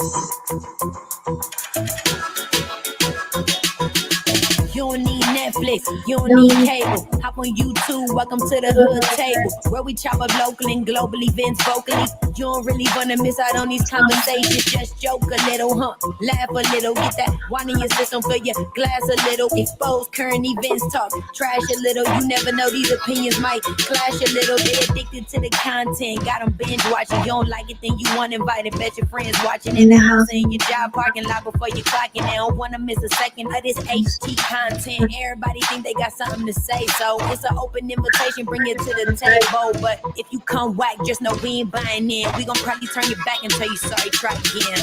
You don't need Netflix, you don't need cable. Hop on YouTube, welcome to the hood table, where we chop up local and global events vocally. You don't really wanna miss out on these conversations. Just joke a little, laugh a little, get that wine in your system, fill your glass a little. Expose current events, talk trash a little. You never know, these opinions might clash a little. They addicted to the content, got them binge watching. You don't like it, then you want invited, bet your friends watching. In the house, in your job parking lot before you clocking. They don't wanna miss a second of this HT content. Everybody think they got something to say, so it's an open invitation, bring it to the table. But if you come whack, just know we ain't buying in. We gon' probably turn your back and tell you sorry, try again,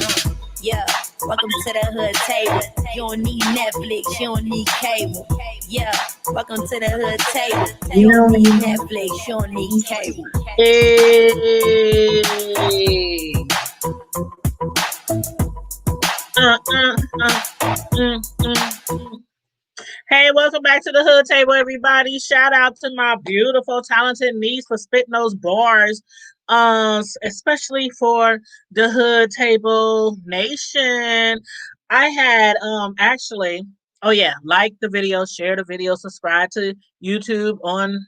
Yeah, welcome to the hood table. You don't need Netflix, you don't need cable. Yeah, welcome to the hood table. You don't need Netflix, you don't need cable. Hey. Hey, welcome back to the hood table, everybody. Shout out to my beautiful, talented niece for spitting those bars, especially for the hood table nation. I had actually, oh yeah, like the video, share the video, subscribe to YouTube on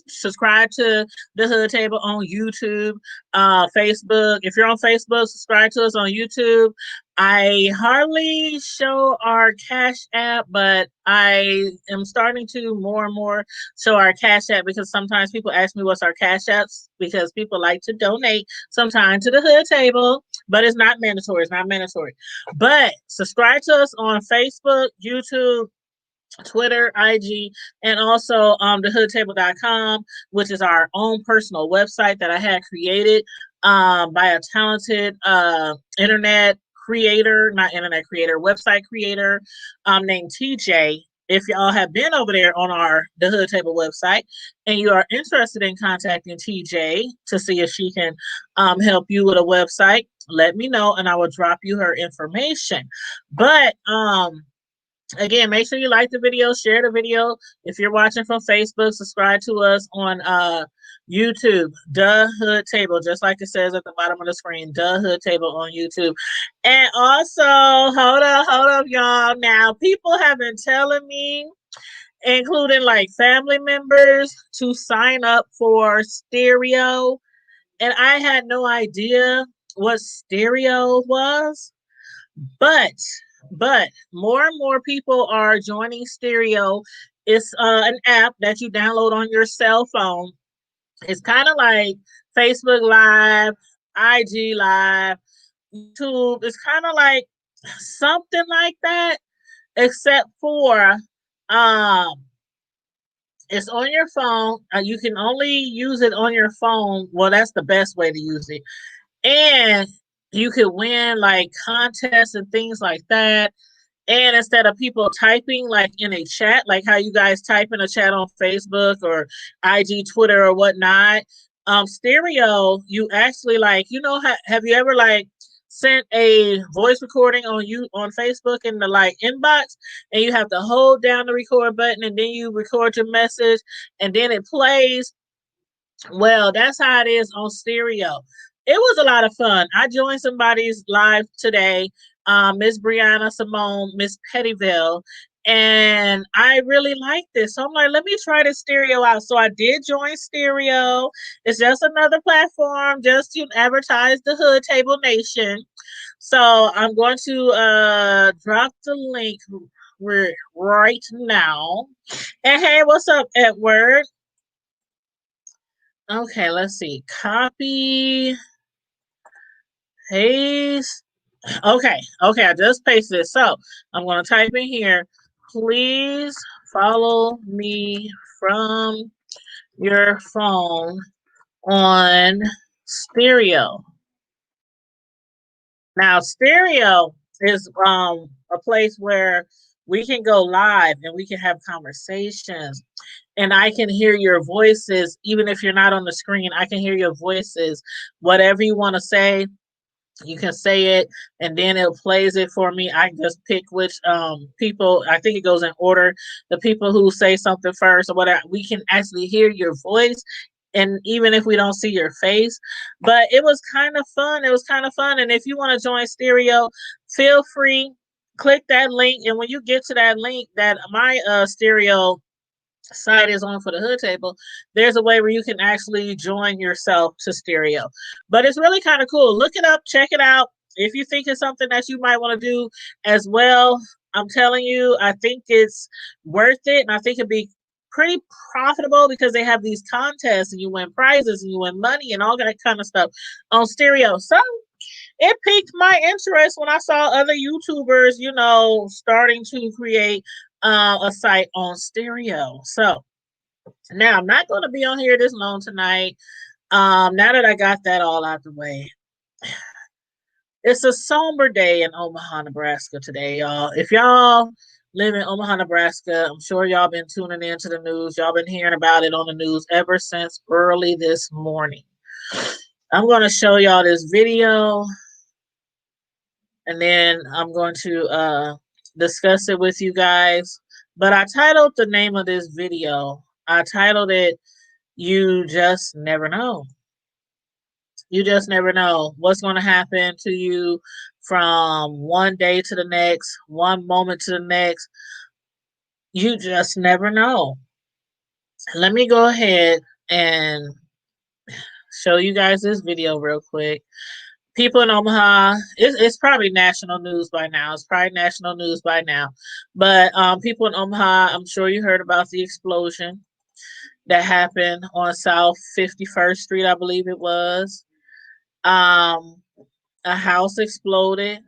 subscribe to the hood table on YouTube, Facebook. If you're on Facebook, subscribe to us on YouTube. I hardly show our Cash App, but I am starting to more and more show our Cash App, because sometimes people ask me what's our Cash Apps, because people like to donate sometimes to the hood table, but it's not mandatory. It's not mandatory. But subscribe to us on Facebook, YouTube, Twitter, IG, and also thehoodtable.com, which is our own personal website that I had created by a talented internet creator, not internet creator, website creator named TJ. If y'all have been over there on our The Hood Table website and you are interested in contacting TJ to see if she can help you with a website, let me know and I will drop you her information. But again, make sure you like the video, share the video. If you're watching from Facebook, subscribe to us on YouTube, The Hood Table, just like it says at the bottom of the screen, The Hood Table on YouTube. And also, hold up, y'all. Now, people have been telling me, including like family members, to sign up for Stereo. And I had no idea what Stereo was, but more and more people are joining Stereo. It's an app that you download on your cell phone. It's kind of like Facebook Live, IG Live, YouTube. It's kind of like something like that, except for it's on your phone. You can only use it on your phone. Well, that's the best way to use it. And you could win like contests and things like that. And instead of people typing like in a chat, like how you guys type in a chat on Facebook or IG, Twitter, or whatnot, Stereo, you actually like, have you ever like sent a voice recording on Facebook in the like inbox, and you have to hold down the record button and then you record your message and then it plays? Well, that's how it is on Stereo. It was a lot of fun. I joined somebody's live today, Miss Brianna Simone, Miss Pettyville, and I really like this. So I'm like, let me try the Stereo out. So I did join Stereo. It's just another platform just to advertise the Hood Table Nation. So I'm going to drop the link right now. And hey, what's up, Edward? Okay, let's see. Copy, paste. Okay, I just pasted it. So I'm going to type in here, please follow me from your phone on Stereo. Now, Stereo is a place where we can go live and we can have conversations. And I can hear your voices, even if you're not on the screen. I can hear your voices. Whatever you want to say, you can say it, and then it plays it for me. I just pick which people. I think it goes in order. The people who say something first or whatever, we can actually hear your voice, and even if we don't see your face, but it was kind of fun. It was kind of fun. And if you want to join Stereo, feel free, click that link. And when you get to that link, that my Stereo site is on for the hood table, there's a way where you can actually join yourself to Stereo. But it's really kind of cool. Look it up, check it out. If you think it's something that you might want to do as well, I'm telling you, I think it's worth it. And I think it'd be pretty profitable because they have these contests and you win prizes and you win money and all that kind of stuff on Stereo. So it piqued my interest when I saw other YouTubers, starting to create a site on Stereo. So now I'm not going to be on here this long tonight. Now that I got that all out the way, it's a somber day in Omaha, Nebraska today, y'all. If y'all live in Omaha, Nebraska, I'm sure y'all been tuning into the news. Y'all been hearing about it on the news ever since early this morning. I'm going to show y'all this video, and then I'm going to discuss it with you guys. But I titled the name of this video, I titled it, You Just Never Know. You just never know what's going to happen to you from one day to the next, one moment to the next. You just never know. Let me go ahead and show you guys this video real quick. People in Omaha, it's probably national news by now. It's probably national news by now. But people in Omaha, I'm sure you heard about the explosion that happened on South 51st Street, I believe it was. A house exploded.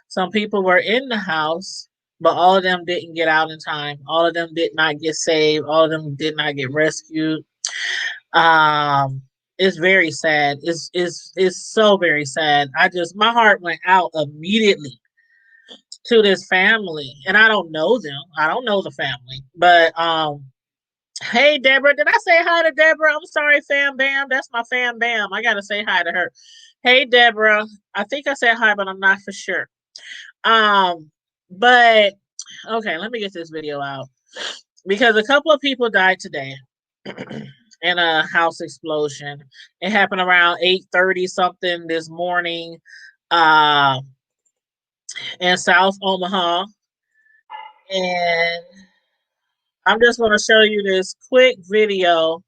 Some people were in the house, but all of them didn't get out in time. All of them did not get saved. All of them did not get rescued. It's very sad. It's so very sad. My heart went out immediately to this family, and I don't know them. I don't know the family, but hey Deborah, did I say hi to Deborah? I'm sorry, Fam Bam. That's my Fam Bam. I gotta say hi to her. Hey Deborah, I think I said hi, but I'm not for sure. But okay, let me get this video out because a couple of people died today in a house explosion. It happened around 8:30 something this morning, uh, in South Omaha, and I'm just going to show you this quick video,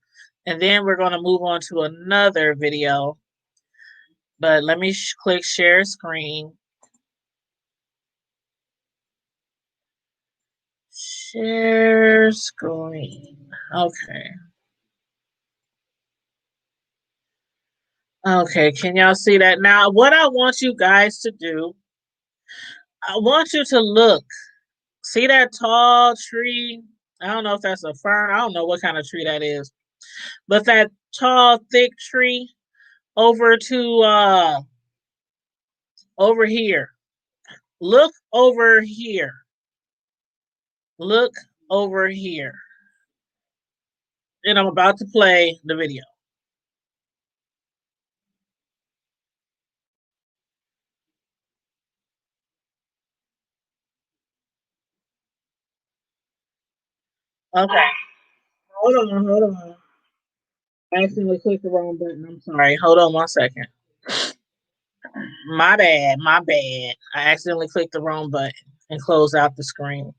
and then we're going to move on to another video. But let me click share screen. Share screen. Okay. Okay, can y'all see that? Now, what I want you guys to do, I want you to look. See that tall tree? I don't know if that's a fern. I don't know what kind of tree that is. But that tall, thick tree over to over here. Look over here. Look over here. And I'm about to play the video. Okay. Hold on. I accidentally clicked the wrong button. I'm sorry. Hold on 1 second. My bad. I accidentally clicked the wrong button and closed out the screen.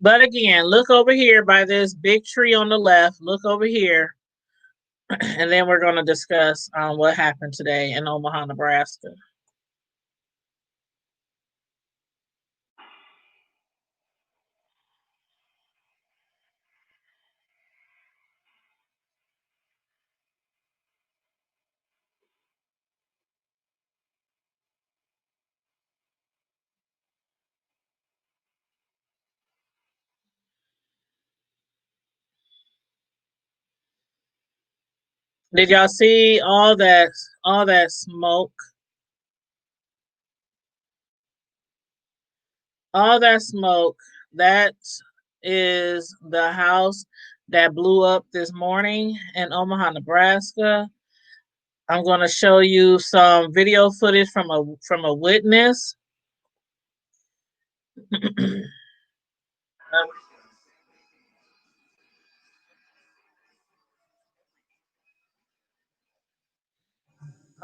But again, look over here by this big tree on the left. Look over here. And then we're going to discuss what happened today in Omaha, Nebraska. Did y'all see all that smoke? All that smoke, that is the house that blew up this morning in Omaha, Nebraska. I'm going to show you some video footage from a witness.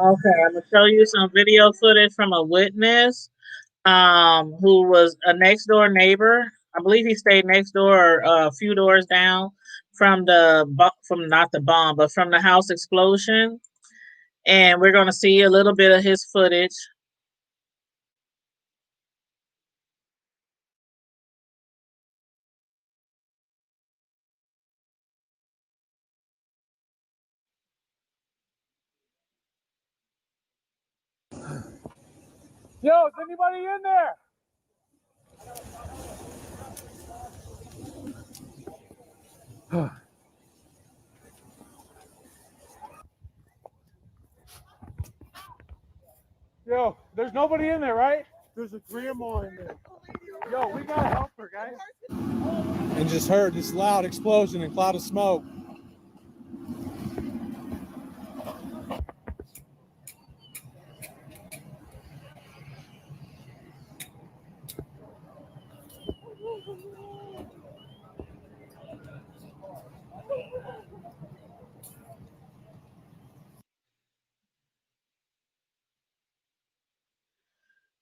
Okay, I'm gonna show you some video footage from a witness who was a next door neighbor. I believe he stayed next door or a few doors down from from not the bomb, but from the house explosion. And we're gonna see a little bit of his footage. Yo, is anybody in there? Yo, there's nobody in there, right? There's a grandma in there. Yo, we gotta help her, guys. And just heard this loud explosion and cloud of smoke.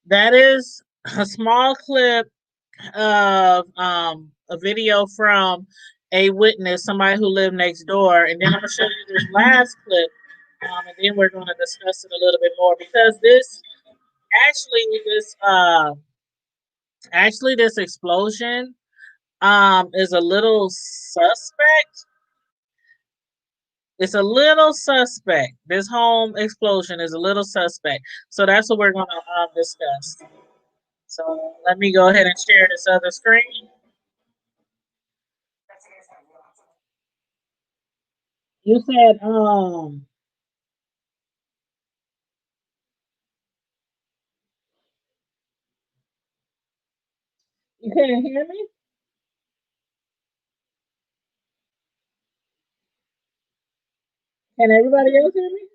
That is a small clip of a video from a witness, somebody who lived next door, and then I'm gonna show you this last clip, and then we're going to discuss it a little bit more because actually this this explosion is a little suspect. It's a little suspect. This home explosion is a little suspect. So that's what we're going to discuss. So let me go ahead and share this other screen. You said you can't hear me? Can everybody else hear me?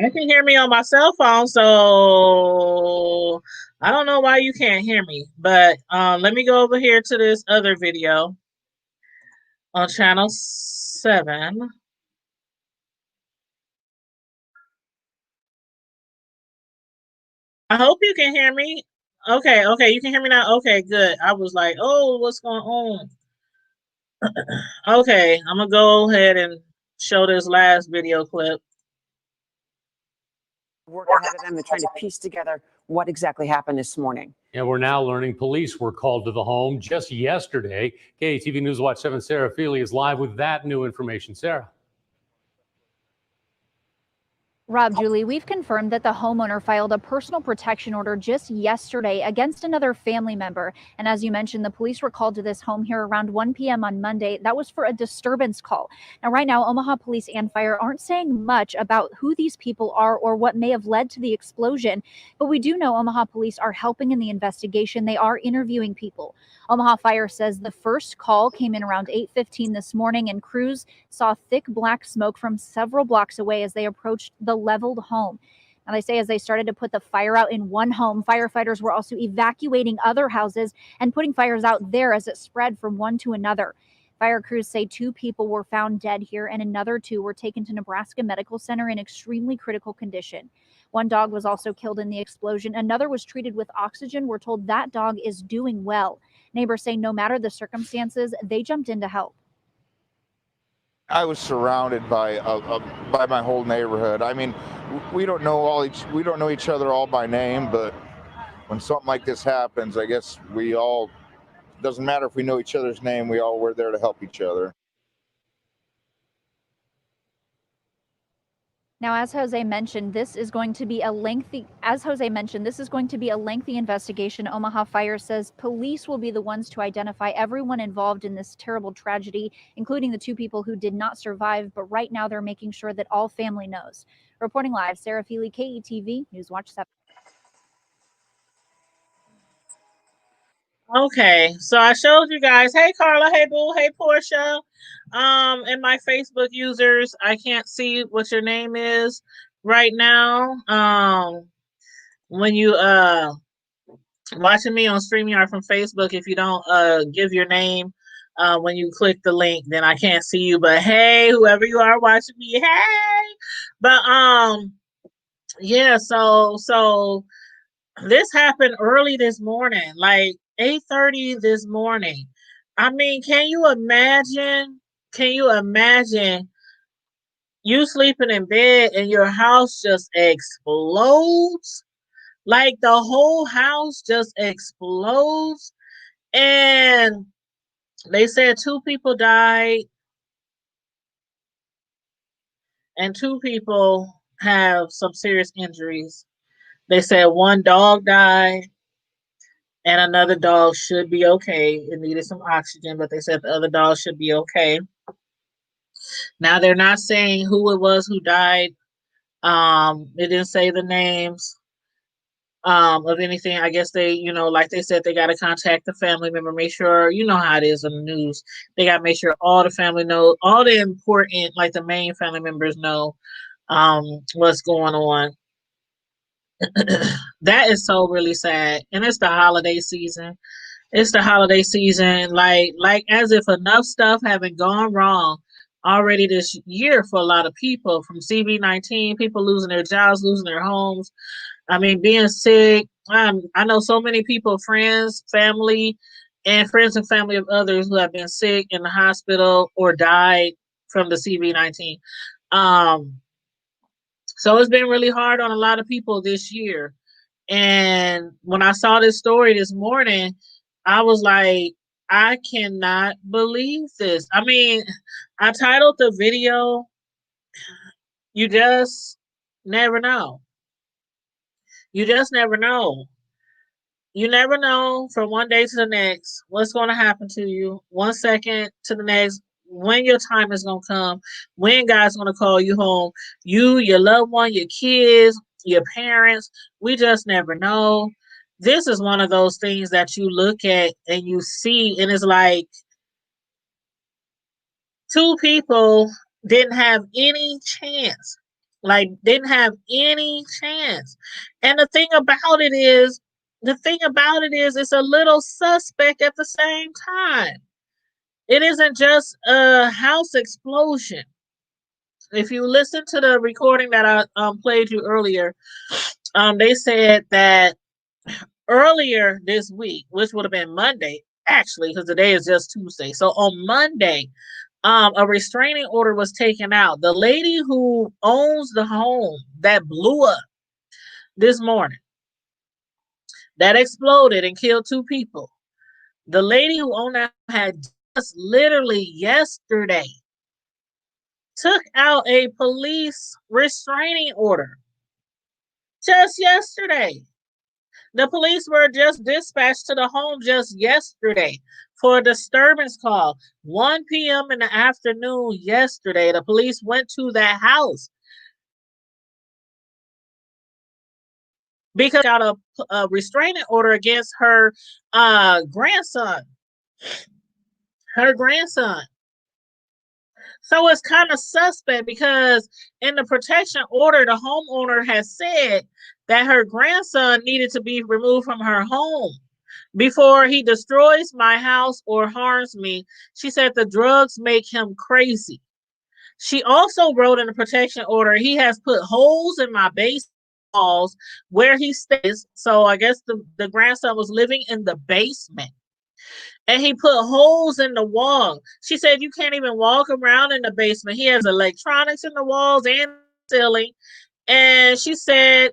I can hear me on my cell phone, so I don't know why you can't hear me. But let me go over here to this other video on channel 7. I hope you can hear me. Okay, you can hear me now. Okay, good. I was like, oh, what's going on? Okay, I'm gonna go ahead and show this last video clip. Work ahead of them and trying to piece together what exactly happened this morning. And we're now learning police were called to the home just yesterday. KATV News Watch 7 Sarah Feely is live with that new information. Sarah. Rob, Julie, we've confirmed that the homeowner filed a personal protection order just yesterday against another family member. And as you mentioned, the police were called to this home here around 1 p.m. on Monday. That was for a disturbance call. Now, right now, Omaha Police and Fire aren't saying much about who these people are or what may have led to the explosion. But we do know Omaha Police are helping in the investigation. They are interviewing people. Omaha Fire says the first call came in around 8:15 this morning, and crews saw thick black smoke from several blocks away as they approached the leveled home. Now, they say as they started to put the fire out in one home, firefighters were also evacuating other houses and putting fires out there as it spread from one to another. Fire crews say 2 people were found dead here and another 2 were taken to Nebraska Medical Center in extremely critical condition. One dog was also killed in the explosion. Another was treated with oxygen. We're told that dog is doing well. Neighbors say no matter the circumstances, they jumped in to help. I was surrounded by my whole neighborhood. I mean, we don't know each other all by name, but when something like this happens, I guess we all, doesn't matter if we know each other's name, we're there to help each other. Now, as Jose mentioned, this is going to be a lengthy investigation. Omaha Fire says police will be the ones to identify everyone involved in this terrible tragedy, including the 2 people who did not survive. But right now, they're making sure that all family knows. Reporting live, Sarah Feely, KETV, Newswatch 7. Okay, so I showed you guys. Hey, Carla. Hey, Boo. Hey, Portia. And my Facebook users, I can't see what your name is right now. When you watching me on StreamYard from Facebook, if you don't give your name When you click the link, then I can't see you. But hey, whoever you are watching me, hey. But yeah. So this happened early this morning, like 8:30 this morning. I mean, can you imagine? Can you imagine you sleeping in bed and your house just explodes? Like the whole house just explodes. And they said 2 people died and 2 people have some serious injuries. They said 1 dog died and another dog should be okay. It needed some oxygen, but they said the other dog should be okay. Now they're not saying who it was who died. It didn't say the names of anything. I guess they, like they said, they got to contact the family member, make sure, you know how it is in the news. They got to make sure all the family know, all the important, like the main family members know what's going on. That is so really sad. And it's the holiday season. It's the holiday season. Like as if enough stuff haven't gone wrong already this year for a lot of people, from CV-19, people losing their jobs, losing their homes. I mean, being sick. I know so many people, friends, family, and friends and family of others who have been sick in the hospital or died from the CV-19. So it's been really hard on a lot of people this year. And when I saw this story this morning, I was like, I cannot believe this. I mean, I titled the video, You Just Never Know. You just never know. You never know from one day to the next what's going to happen to you. 1 second to the next, when your time is going to come, when God's going to call you home. You, your loved one, your kids, your parents, we just never know. This is one of those things that you look at and you see, and it's like 2 people didn't have any chance. Like, didn't have any chance. And the thing about it is, it's a little suspect at the same time. It isn't just a house explosion. If you listen to the recording that I played you earlier, they said that earlier this week, which would have been Monday, actually, because today is just Tuesday. So on Monday, a restraining order was taken out. The lady who owns the home that blew up this morning, that exploded and killed 2 people. The lady who owned that had just literally yesterday took out a police restraining order. Just yesterday. The police were just dispatched to the home just yesterday for a disturbance call. 1 p.m. in the afternoon yesterday, the police went to that house because got a restraining order against her grandson. Her grandson. So it's kind of suspect because in the protection order, the homeowner has said that her grandson needed to be removed from her home before he destroys my house or harms me. She said the drugs make him crazy. She also wrote in the protection order, he has put holes in my basement walls where he stays. So I guess the grandson was living in the basement. And he put holes in the wall. She said you can't even walk around in the basement. He has electronics in the walls and ceiling. And she said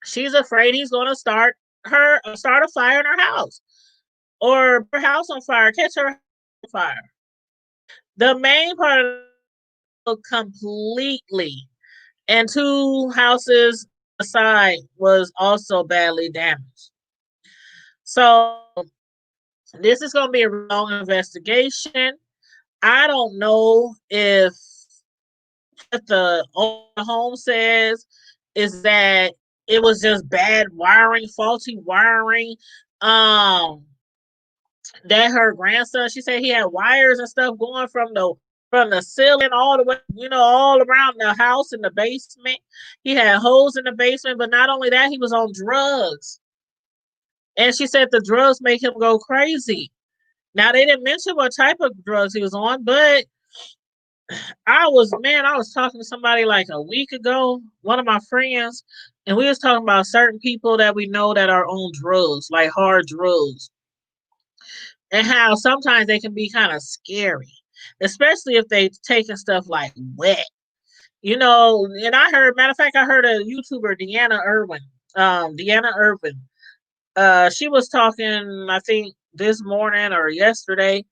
she's afraid he's going to start a fire in her house, or her house on fire, catch her on fire. The main part of completely, and 2 houses aside was also badly damaged. So this is going to be a long investigation. I don't know if what the home says is that it was just bad wiring, faulty wiring. That her grandson, she said he had wires and stuff going from the ceiling all the way, all around the house in the basement. He had holes in the basement, but not only that, he was on drugs. And she said the drugs make him go crazy. Now they didn't mention what type of drugs he was on, but I was talking to somebody like a week ago, one of my friends, and we was talking about certain people that we know that are on drugs, like hard drugs, and how sometimes they can be kind of scary, especially if they taking stuff like wet. And matter of fact, I heard a YouTuber, Deanna Irvin. She was talking, I think, this morning or yesterday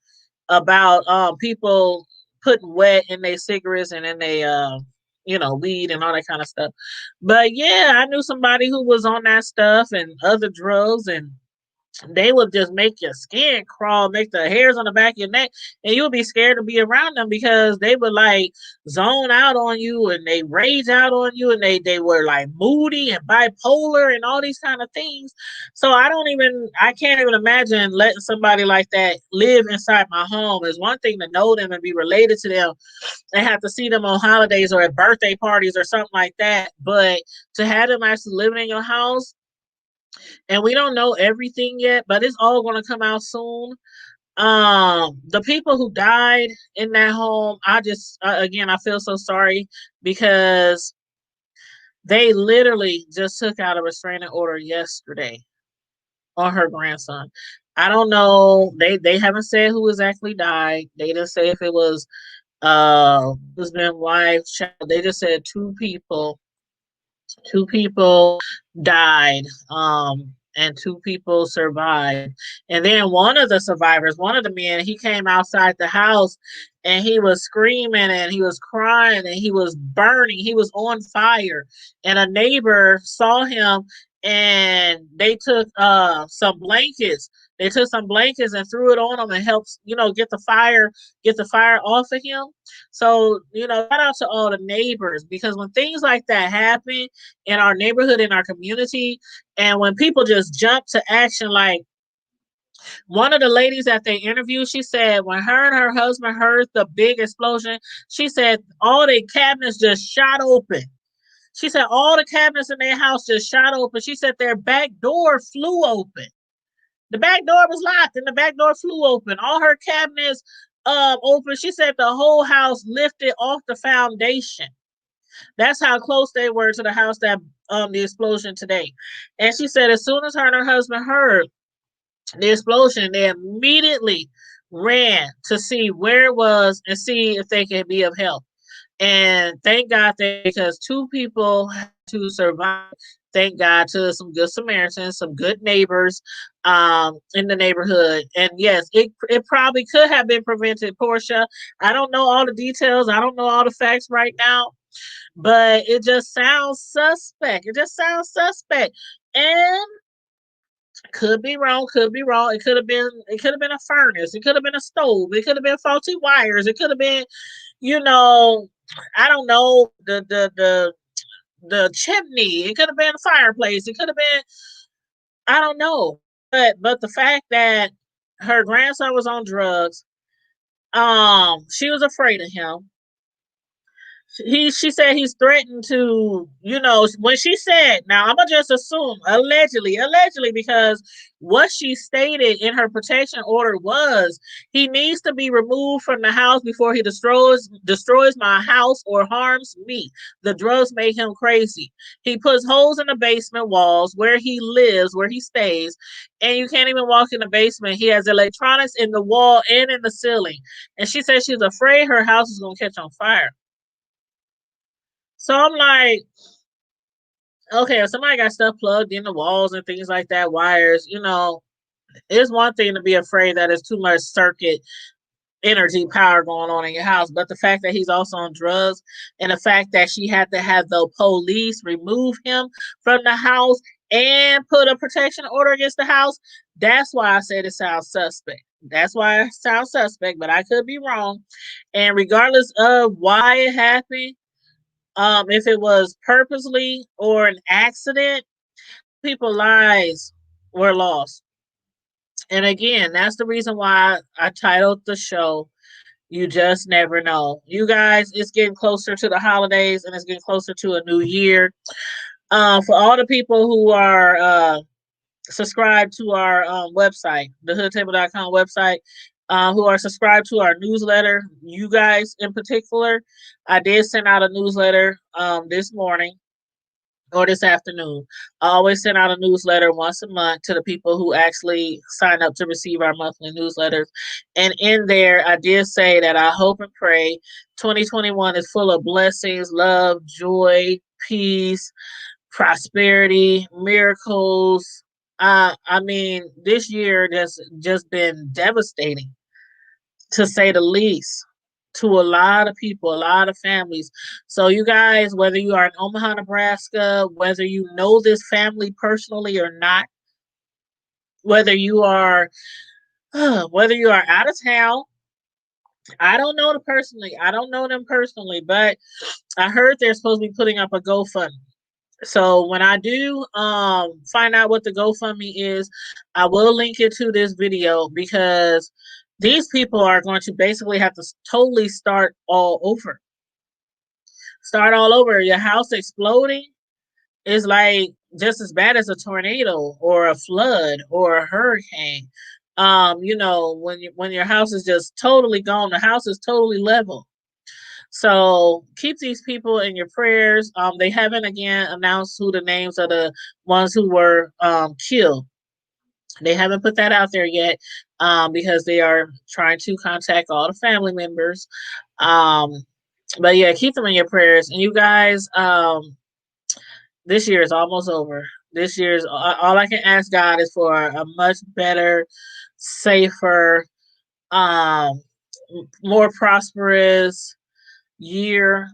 about people putting wet in their cigarettes and in their weed and all that kind of stuff. But yeah, I knew somebody who was on that stuff and other drugs, and they would just make your skin crawl, make the hairs on the back of your neck, and you would be scared to be around them because they would like zone out on you and they rage out on you, and they were like moody and bipolar and all these kind of things. So I can't even imagine letting somebody like that live inside my home. It's one thing to know them and be related to them and have to see them on holidays or at birthday parties or something like that, but to have them actually living in your house, and we don't know everything yet, but it's all going to come out soon. The people who died in that home, I feel so sorry because they literally just took out a restraining order yesterday on her grandson. I don't know. They haven't said who exactly died. They didn't say if it was husband, wife, child. They just said two people. Two people died, and two people survived. And then one of the survivors, one of the men, he came outside the house and he was screaming and he was crying and he was burning. He was on fire. And a neighbor saw him and they took some blankets. They took some blankets and threw it on him and helped, get the fire off of him. So, shout out to all the neighbors, because when things like that happen in our neighborhood, in our community, and when people just jump to action, like one of the ladies that they interviewed, she said when her and her husband heard the big explosion, she said all the cabinets just shot open. She said all the cabinets in their house just shot open. She said their back door flew open. The back door was locked and the back door flew open. All her cabinets open. She said the whole house lifted off the foundation. That's how close they were to the house that the explosion today. And she said as soon as her and her husband heard the explosion, they immediately ran to see where it was and see if they could be of help. And thank God because two people had to survive. Thank God to some good Samaritans, some good neighbors in the neighborhood. And yes, it probably could have been prevented, Portia. I don't know all the details. I don't know all the facts right now, but it just sounds suspect. And could be wrong. It could have been a furnace. It could have been a stove. It could have been faulty wires. It could have been, I don't know, the chimney. It could have been a fireplace. It could have been, I don't know. But the fact that her grandson was on drugs, she was afraid of him. She said he's threatened to, when she said, now I'm gonna just assume allegedly, because what she stated in her protection order was he needs to be removed from the house before he destroys my house or harms me. The drugs make him crazy. He puts holes in the basement walls where he lives, where he stays, and you can't even walk in the basement. He has electronics in the wall and in the ceiling. And she said she's afraid her house is gonna catch on fire. So I'm like, okay, if somebody got stuff plugged in the walls and things like that, wires, it's one thing to be afraid that there's too much circuit energy power going on in your house. But the fact that he's also on drugs and the fact that she had to have the police remove him from the house and put a protection order against the house, that's why I said it sounds suspect. That's why it sounds suspect, but I could be wrong. And regardless of why it happened, if it was purposely or an accident, people's lives were lost. And again, that's the reason why I titled the show, You Just Never Know. You guys, it's getting closer to the holidays and it's getting closer to a new year. For all the people who are subscribed to our website, thehoodtable.com website, who are subscribed to our newsletter, you guys in particular, I did send out a newsletter this morning or this afternoon. I always send out a newsletter once a month to the people who actually sign up to receive our monthly newsletters. And in there, I did say that I hope and pray 2021 is full of blessings, love, joy, peace, prosperity, miracles. I mean, this year has just been devastating, to say the least, to a lot of people, a lot of families. So you guys, whether you are in Omaha, Nebraska, whether you know this family personally or not, whether you are out of town, I don't know them personally. I don't know them personally, but I heard they're supposed to be putting up a GoFundMe. So when I do find out what the GoFundMe is, I will link it to this video, because these people are going to basically have to totally start all over. Start all over. Your house exploding is like just as bad as a tornado or a flood or a hurricane. You know, when your house is just totally gone, the house is totally level. So keep these people in your prayers. They haven't again announced who the names of the ones who were killed. They haven't put that out there yet, because they are trying to contact all the family members. But yeah, keep them in your prayers. And you guys, this year is almost over. This year's all I can ask God is for a much better, safer, more prosperous year,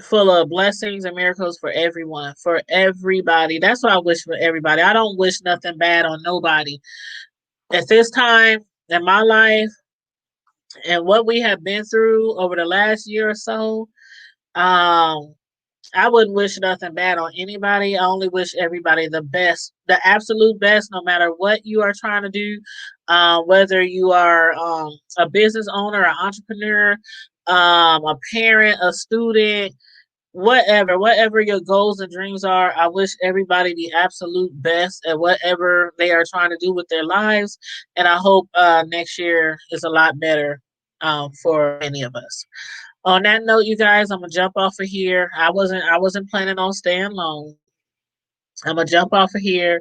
full of blessings and miracles for everyone, for everybody. That's what I wish for everybody. I don't wish nothing bad on nobody. At this time in my life and what we have been through over the last year or so, I wouldn't wish nothing bad on anybody. I only wish everybody the best, the absolute best, no matter what you are trying to do. Whether you are a business owner, an entrepreneur, a parent, a student, whatever your goals and dreams are, I wish everybody the absolute best at whatever they are trying to do with their lives. And I hope next year is a lot better for many of us. On that note, you guys, I'm gonna jump off of here. I wasn't planning on staying long. I'm gonna jump off of here.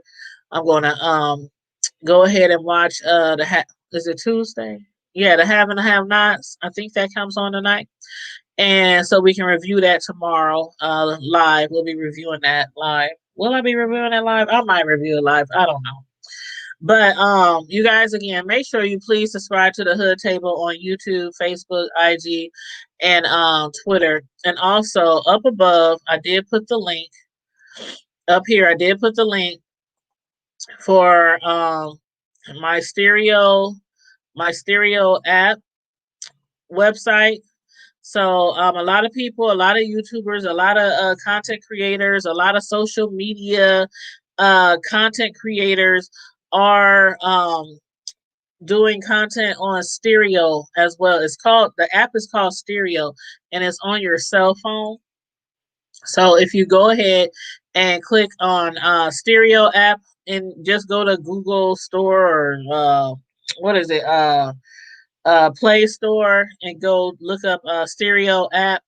I'm gonna go ahead and watch is it Tuesday? Yeah, the Have and the Have Nots. I think that comes on tonight. And so we can review that tomorrow live. We'll be reviewing that live. Will I be reviewing that live? I might review it live. I don't know. But you guys, again, make sure you please subscribe to the Hood Table on YouTube, Facebook, IG, and Twitter. And also up above, I did put the link up here. I did put the link for my stereo app website. So a lot of people, a lot of YouTubers, a lot of content creators, a lot of social media content creators are doing content on stereo as well. The app is called Stereo, and it's on your cell phone. So if you go ahead and click on Stereo app and just go to Google Store or what is it? Play Store and go look up Stereo app,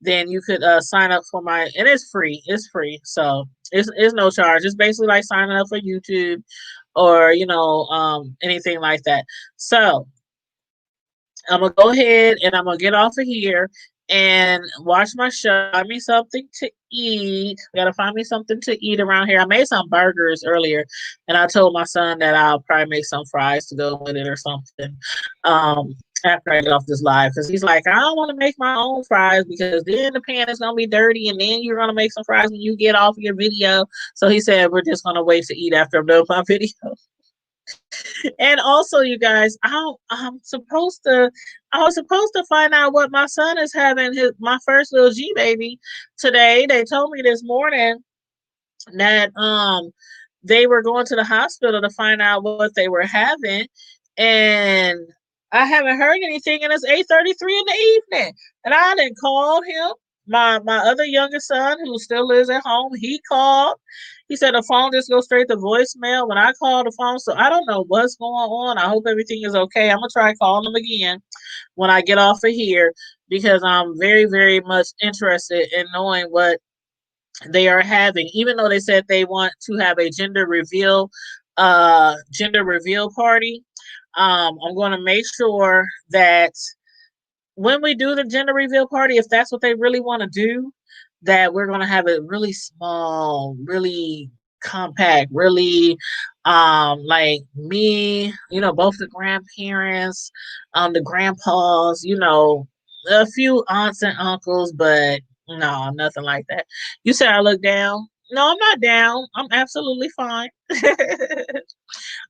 then you could sign up for and it's free. It's free. So it's no charge. It's basically like signing up for YouTube or, anything like that. So I'm going to go ahead and I'm going to get off of here and watch my show. Find me something to eat. Gotta find me something to eat around here. I made some burgers earlier, and I told my son that I'll probably make some fries to go with it or something. After I get off this live, because he's like, I don't want to make my own fries because then the pan is gonna be dirty, and then you're gonna make some fries when you get off your video. So he said we're just gonna wait to eat after I'm done with my video. And also, you guys, I was supposed to find out what my son is having my first little G baby today. They told me this morning that they were going to the hospital to find out what they were having, and I haven't heard anything, and it's 8:33 in the evening, and I didn't call him. my other youngest son, who still lives at home, he called. He said the phone just goes straight to voicemail when I call the phone. So I don't know what's going on. I hope everything is okay. I'm gonna try calling them again when I get off of here, because I'm very, very much interested in knowing what they are having, even though they said they want to have a gender reveal party. I'm going to make sure that when we do the gender reveal party, if that's what they really want to do, that we're going to have it really small, really compact, really like me, both the grandparents, the grandpas, a few aunts and uncles, but no, nothing like that. You said I look down. No, I'm not down. I'm absolutely fine.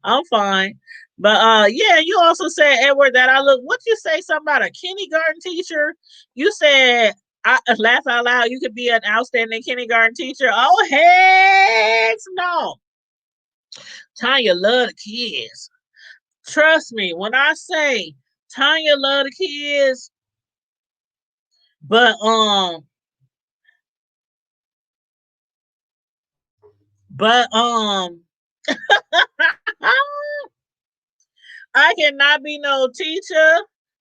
I'm fine. But yeah, you also said, Edward, that I look, what you say, something about a kindergarten teacher? You said, I laugh out loud, you could be an outstanding kindergarten teacher. Oh, heck no. Tanya love the kids. Trust me, when I say Tanya love the kids, but I cannot be no teacher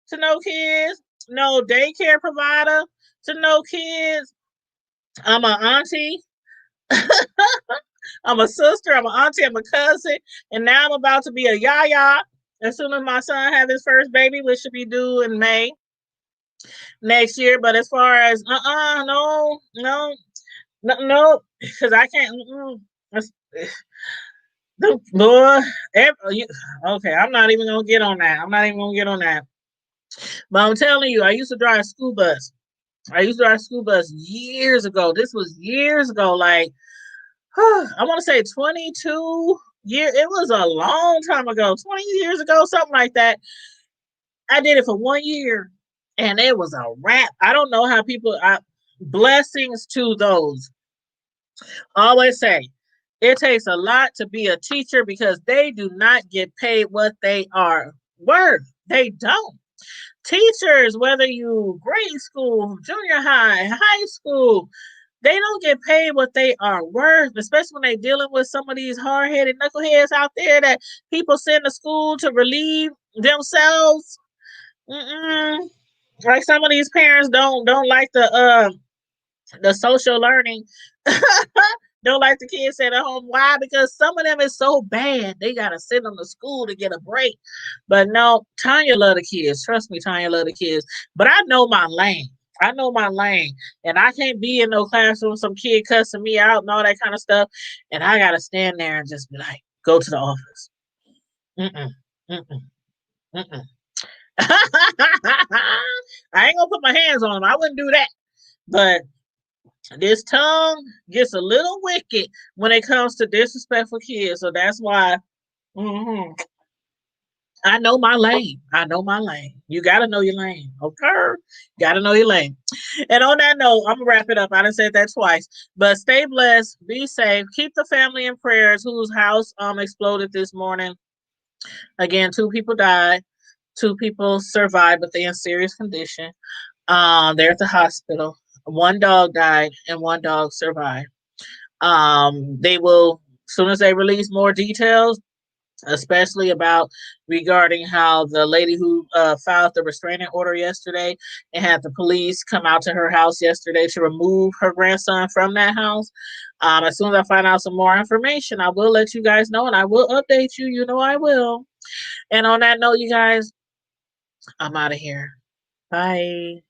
to no kids, no daycare provider to no kids. I'm an auntie. I'm a sister. I'm an auntie. I'm a cousin. And now I'm about to be a yaya as soon as my son has his first baby, which should be due in May next year. But as far as no, because I can't. Lord, okay, I'm not even gonna get on that. But I'm telling you, I used to drive a school bus. Years ago. This was years ago, like I want to say 22 years. It was a long time ago, 20 years ago, something like that. I did it for 1 year, and it was a wrap. I don't know how people. Blessings to those. I always say, it takes a lot to be a teacher because they do not get paid what they are worth. They don't. Teachers, whether you grade school, junior high, high school, they don't get paid what they are worth, especially when they're dealing with some of these hard-headed knuckleheads out there that people send to school to relieve themselves. Like some of these parents don't like the social learning. Don't like the kids at home. Why? Because some of them is so bad. They gotta send them to school to get a break. But no, Tanya love the kids. Trust me, Tanya love the kids. But I know my lane. And I can't be in no classroom, some kid cussing me out and all that kind of stuff. And I gotta stand there and just be like, go to the office. I ain't gonna put my hands on them. I wouldn't do that. But this tongue gets a little wicked when it comes to disrespectful kids. So that's why I know my lane. You got to know your lane. Okay? Got to know your lane. And on that note, I'm going to wrap it up. I done said that twice. But stay blessed. Be safe. Keep the family in prayers whose house exploded this morning. Again, 2 people died. 2 people survived, but they're in serious condition. They're at the hospital. 1 dog died and 1 dog survived. They will, as soon as they release more details, especially regarding how the lady who filed the restraining order yesterday and had the police come out to her house yesterday to remove her grandson from that house. As soon as I find out some more information, I will let you guys know and I will update you. You know I will. And on that note, you guys, I'm out of here. Bye.